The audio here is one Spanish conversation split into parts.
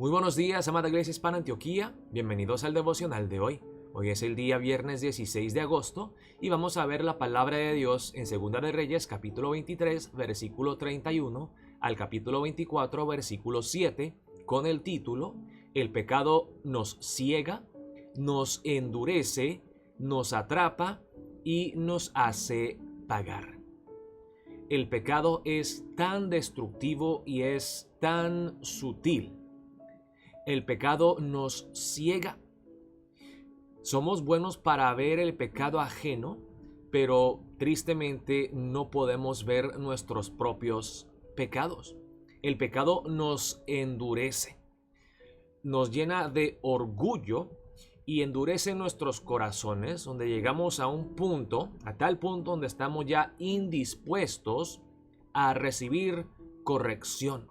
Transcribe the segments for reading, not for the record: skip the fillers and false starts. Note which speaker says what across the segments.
Speaker 1: Muy buenos días, amada Iglesia Hispana Antioquía. Bienvenidos al devocional de hoy. Hoy es el día viernes 16 de agosto y vamos a ver la palabra de Dios en Segunda de Reyes, capítulo 23, versículo 31 al capítulo 24, versículo 7, con el título: El pecado nos ciega, nos endurece, nos atrapa y nos hace pagar. El pecado es tan destructivo y es tan sutil. El pecado nos ciega. Somos buenos para ver el pecado ajeno, pero tristemente no podemos ver nuestros propios pecados. El pecado nos endurece, nos llena de orgullo y endurece nuestros corazones, donde llegamos a un punto, a tal punto donde estamos ya indispuestos a recibir corrección,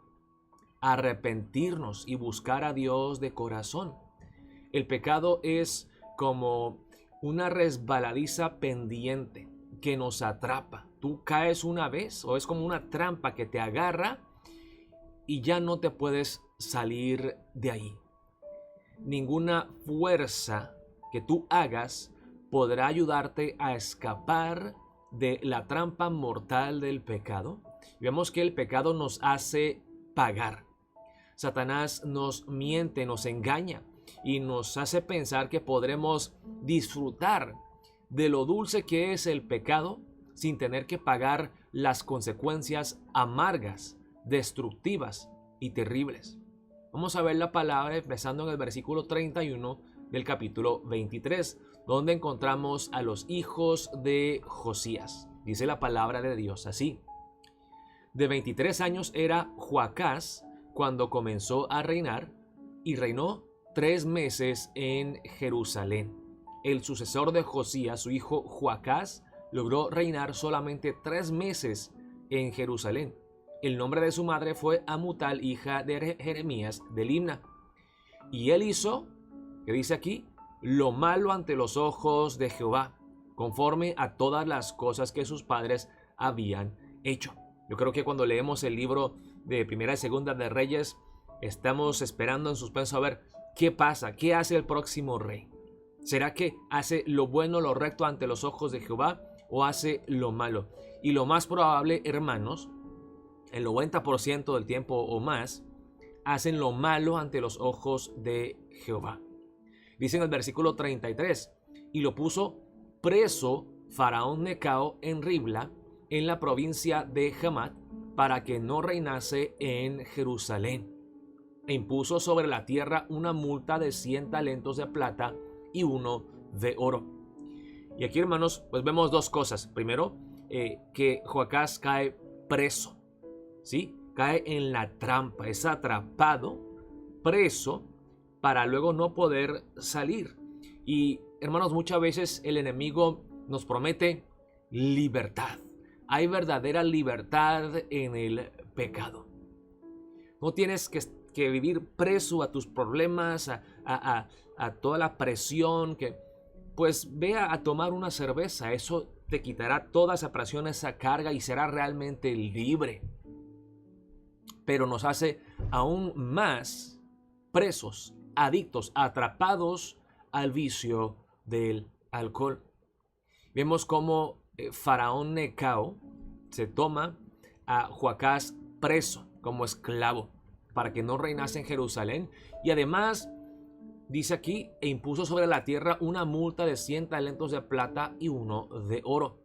Speaker 1: a arrepentirnos y buscar a Dios de corazón. El pecado es como una resbaladiza pendiente que nos atrapa. Tú caes una vez, o es como una trampa que te agarra y ya no te puedes salir de ahí. Ninguna fuerza que tú hagas podrá ayudarte a escapar de la trampa mortal del pecado. Vemos que el pecado nos hace pagar. Satanás nos miente, nos engaña y nos hace pensar que podremos disfrutar de lo dulce que es el pecado sin tener que pagar las consecuencias amargas, destructivas y terribles. Vamos a ver la palabra empezando en el versículo 31 del capítulo 23, donde encontramos a los hijos de Josías. Dice la palabra de Dios así: De 23 años era Joacás cuando comenzó a reinar, y reinó 3 meses en Jerusalén. El sucesor de Josías, su hijo Joacás, logró reinar solamente 3 meses en Jerusalén. El nombre de su madre fue Amutal, hija de Jeremías de Libna. Y él hizo, que dice aquí, lo malo ante los ojos de Jehová, conforme a todas las cosas que sus padres habían hecho. Yo creo que cuando leemos el libro de Primera y Segunda de Reyes, estamos esperando en suspenso a ver qué pasa, qué hace el próximo rey. ¿Será que hace lo bueno, lo recto ante los ojos de Jehová, o hace lo malo? Y lo más probable, hermanos, el 90% del tiempo o más, hacen lo malo ante los ojos de Jehová. Dice en el versículo 33, y lo puso preso Faraón Necao en Ribla, en la provincia de Hamat, para que no reinase en Jerusalén. E impuso sobre la tierra una multa de 100 talentos de plata y 1 de oro. Y aquí, hermanos, pues vemos dos cosas. Primero, que Joacás cae preso. ¿Sí? Cae en la trampa, es atrapado, preso, para luego no poder salir. Y hermanos, muchas veces el enemigo nos promete libertad. Hay verdadera libertad en el pecado. No tienes que vivir preso a tus problemas, a toda la presión. Pues ve a tomar una cerveza, eso te quitará toda esa presión, esa carga, y serás realmente libre. Pero nos hace aún más presos, adictos, atrapados al vicio del alcohol. Vemos cómo Faraón Necao se toma a Joacás preso como esclavo para que no reinase en Jerusalén, y además dice aquí, e impuso sobre la tierra una multa de 100 talentos de plata y 1 de oro.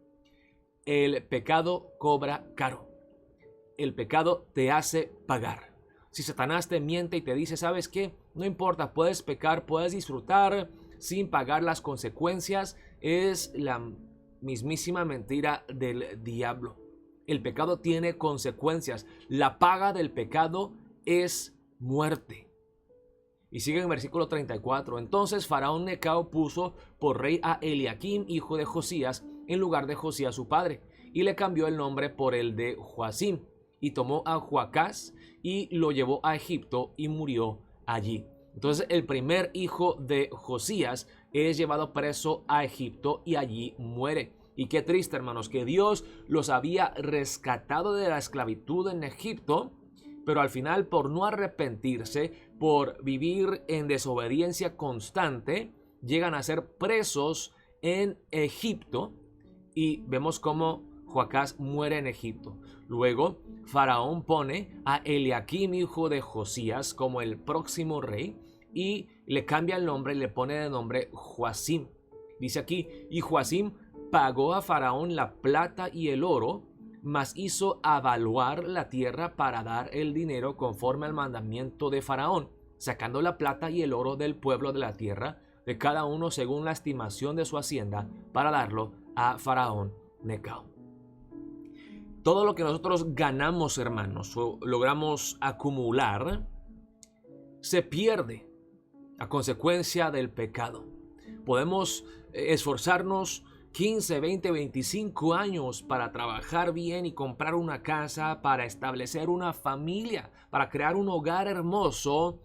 Speaker 1: El pecado cobra caro. El pecado te hace pagar. Si Satanás te miente y te dice, ¿sabes qué? No importa, puedes pecar, puedes disfrutar sin pagar las consecuencias, es la mismísima mentira del diablo. El pecado tiene consecuencias. La paga del pecado es muerte. Y sigue en el versículo 34. Entonces Faraón Necao puso por rey a Eliakim, hijo de Josías, en lugar de Josías su padre, y le cambió el nombre por el de Joacim. Y tomó a Joacás y lo llevó a Egipto y murió allí. Entonces el primer hijo de Josías es llevado preso a Egipto y allí muere. Y qué triste, hermanos, que Dios los había rescatado de la esclavitud en Egipto, pero al final, por no arrepentirse, por vivir en desobediencia constante, llegan a ser presos en Egipto, y vemos cómo Joacás muere en Egipto. Luego, Faraón pone a Eliaquim, hijo de Josías, como el próximo rey, y le cambia el nombre y le pone de nombre Joacim. Dice aquí, y Joacim pagó a Faraón la plata y el oro, mas hizo avaluar la tierra para dar el dinero conforme al mandamiento de Faraón, sacando la plata y el oro del pueblo de la tierra, de cada uno según la estimación de su hacienda, para darlo a Faraón Necao. Todo lo que nosotros ganamos, hermanos, o logramos acumular, se pierde a consecuencia del pecado. Podemos esforzarnos 15, 20, 25 años para trabajar bien y comprar una casa, para establecer una familia, para crear un hogar hermoso,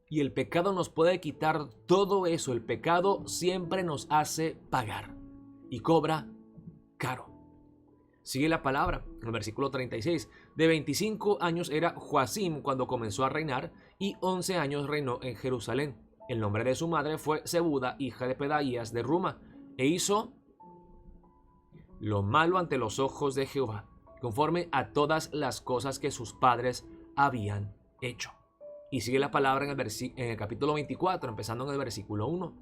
Speaker 1: y el pecado nos puede quitar todo eso. El pecado siempre nos hace pagar y cobra caro. Sigue la palabra en el versículo 36. De 25 años era Joacim cuando comenzó a reinar, y 11 años reinó en Jerusalén. El nombre de su madre fue Zebuda, hija de Pedaías de Ruma, e hizo lo malo ante los ojos de Jehová, conforme a todas las cosas que sus padres habían hecho. Y sigue la palabra en el capítulo 24, empezando en el versículo 1.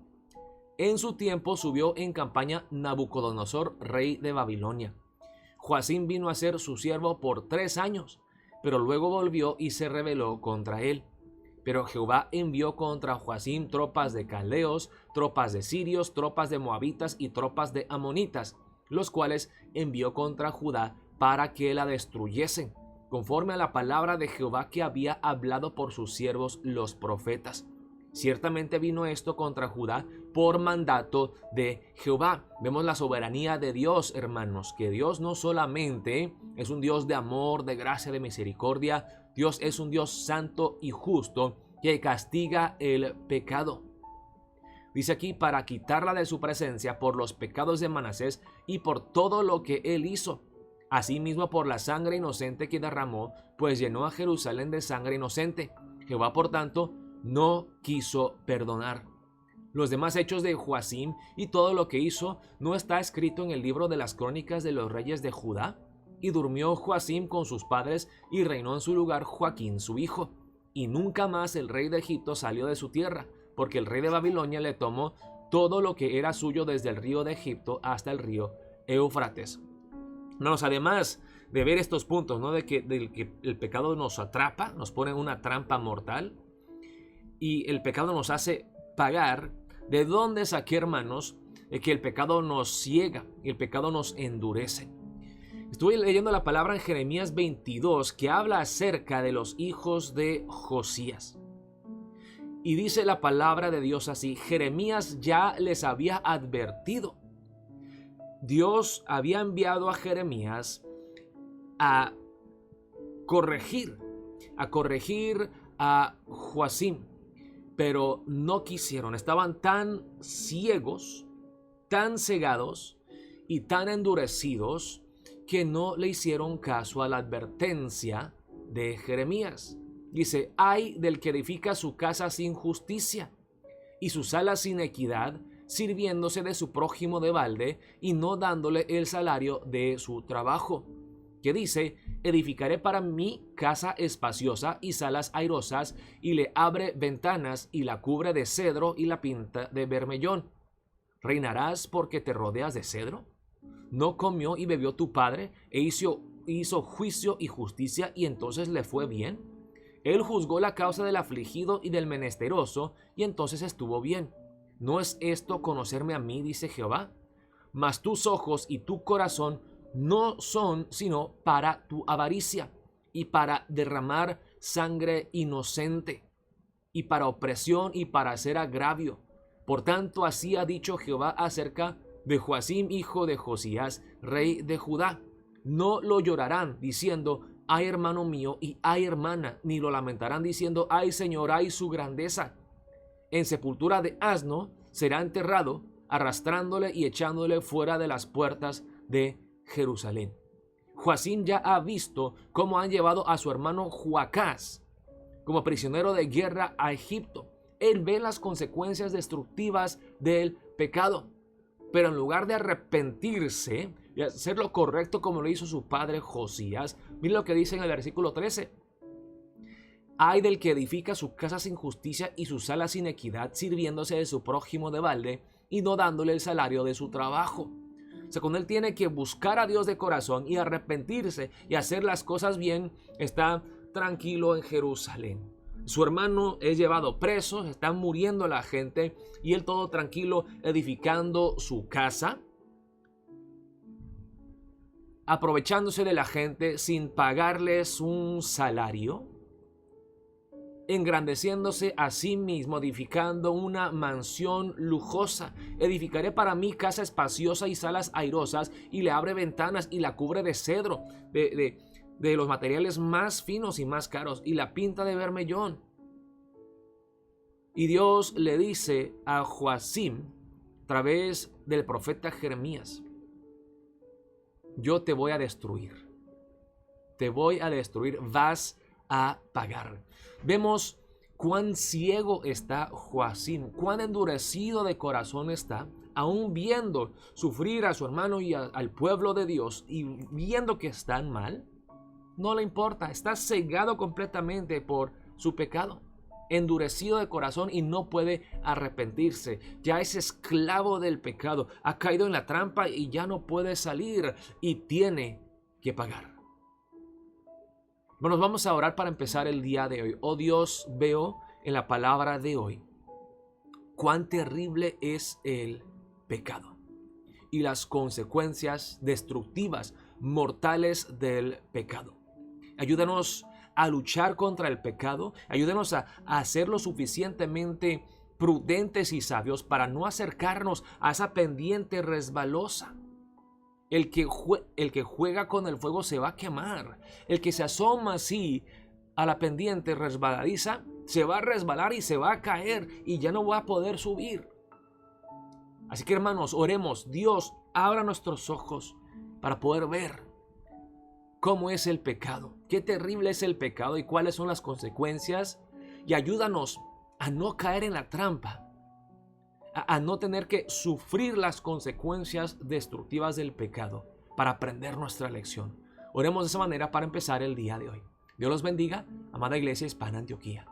Speaker 1: En su tiempo subió en campaña Nabucodonosor, rey de Babilonia. Joacim vino a ser su siervo por 3 años, pero luego volvió y se rebeló contra él. Pero Jehová envió contra Joacim tropas de caldeos, tropas de sirios, tropas de moabitas y tropas de amonitas, los cuales envió contra Judá para que la destruyesen, conforme a la palabra de Jehová que había hablado por sus siervos los profetas. Ciertamente vino esto contra Judá por mandato de Jehová. Vemos la soberanía de Dios, hermanos, que Dios no solamente es un Dios de amor, de gracia, de misericordia. Dios es un Dios santo y justo que castiga el pecado. Dice aquí, para quitarla de su presencia por los pecados de Manasés y por todo lo que él hizo. Asimismo por la sangre inocente que derramó, pues llenó a Jerusalén de sangre inocente. Jehová, por tanto, no quiso perdonar. Los demás hechos de Joacim y todo lo que hizo no está escrito en el libro de las crónicas de los reyes de Judá. Y durmió Joacim con sus padres y reinó en su lugar Joaquín su hijo. Y nunca más el rey de Egipto salió de su tierra, porque el rey de Babilonia le tomó todo lo que era suyo desde el río de Egipto hasta el río Éufrates. Hermanos, además de ver estos puntos, ¿no? de que el pecado nos atrapa, nos pone en una trampa mortal, y el pecado nos hace pagar. ¿De dónde saqué, hermanos, que el pecado nos ciega y el pecado nos endurece? Estuve leyendo la palabra en Jeremías 22, que habla acerca de los hijos de Josías. Y dice la palabra de Dios así: Jeremías ya les había advertido. Dios había enviado a Jeremías a corregir a Joacim, pero no quisieron. Estaban tan ciegos, tan cegados y tan endurecidos que no le hicieron caso a la advertencia de Jeremías. Dice: ay del que edifica su casa sin justicia y sus salas sin equidad, sirviéndose de su prójimo de balde y no dándole el salario de su trabajo. Que dice: edificaré para mí casa espaciosa y salas airosas, y le abre ventanas y la cubre de cedro y la pinta de bermellón. ¿Reinarás porque te rodeas de cedro? ¿No comió y bebió tu padre e hizo juicio y justicia, y entonces le fue bien? Él juzgó la causa del afligido y del menesteroso, y entonces estuvo bien. ¿No es esto conocerme a mí?, dice Jehová. Mas tus ojos y tu corazón no son sino para tu avaricia, y para derramar sangre inocente, y para opresión y para hacer agravio. Por tanto, así ha dicho Jehová acerca de Joacim, hijo de Josías, rey de Judá: no lo llorarán diciendo: ay hermano mío, y ay hermana, ni lo lamentarán diciendo: ay Señor, ay su grandeza. En sepultura de asno será enterrado, arrastrándole y echándole fuera de las puertas de Jerusalén. Joacim ya ha visto cómo han llevado a su hermano Joacás como prisionero de guerra a Egipto. Él ve las consecuencias destructivas del pecado, pero en lugar de arrepentirse y hacer lo correcto como lo hizo su padre Josías, mira lo que dice en el versículo 13. Ay del que edifica su casa sin justicia y su sala sin equidad, sirviéndose de su prójimo de balde y no dándole el salario de su trabajo. O sea, cuando él tiene que buscar a Dios de corazón y arrepentirse y hacer las cosas bien, está tranquilo en Jerusalén. Su hermano es llevado preso, está muriendo la gente y él todo tranquilo edificando su casa, aprovechándose de la gente sin pagarles un salario, engrandeciéndose a sí mismo, edificando una mansión lujosa. Edificaré para mí casa espaciosa y salas airosas, y le abre ventanas y la cubre de cedro, de los materiales más finos y más caros, y la pinta de bermellón. Y Dios le dice a Joacim a través del profeta Jeremías: yo te voy a destruir, vas a pagar. Vemos cuán ciego está Joacim, cuán endurecido de corazón está, aún viendo sufrir a su hermano y al pueblo de Dios, y viendo que están mal, no le importa, está cegado completamente por su pecado, endurecido de corazón y no puede arrepentirse. Ya es esclavo del pecado, ha caído en la trampa y ya no puede salir y tiene que pagar. Bueno, vamos a orar para empezar el día de hoy. Oh Dios, veo en la palabra de hoy cuán terrible es el pecado y las consecuencias destructivas, mortales del pecado. Ayúdanos a luchar contra el pecado, ayúdanos a ser lo suficientemente prudentes y sabios para no acercarnos a esa pendiente resbalosa. El que juega con el fuego se va a quemar. El que se asoma así a la pendiente resbaladiza se va a resbalar y se va a caer y ya no va a poder subir. Así que, hermanos, oremos. Dios, abra nuestros ojos para poder ver cómo es el pecado, qué terrible es el pecado y cuáles son las consecuencias, y ayúdanos a no caer en la trampa, a no tener que sufrir las consecuencias destructivas del pecado para aprender nuestra lección. Oremos de esa manera para empezar el día de hoy. Dios los bendiga, amada Iglesia Hispana Antioquía.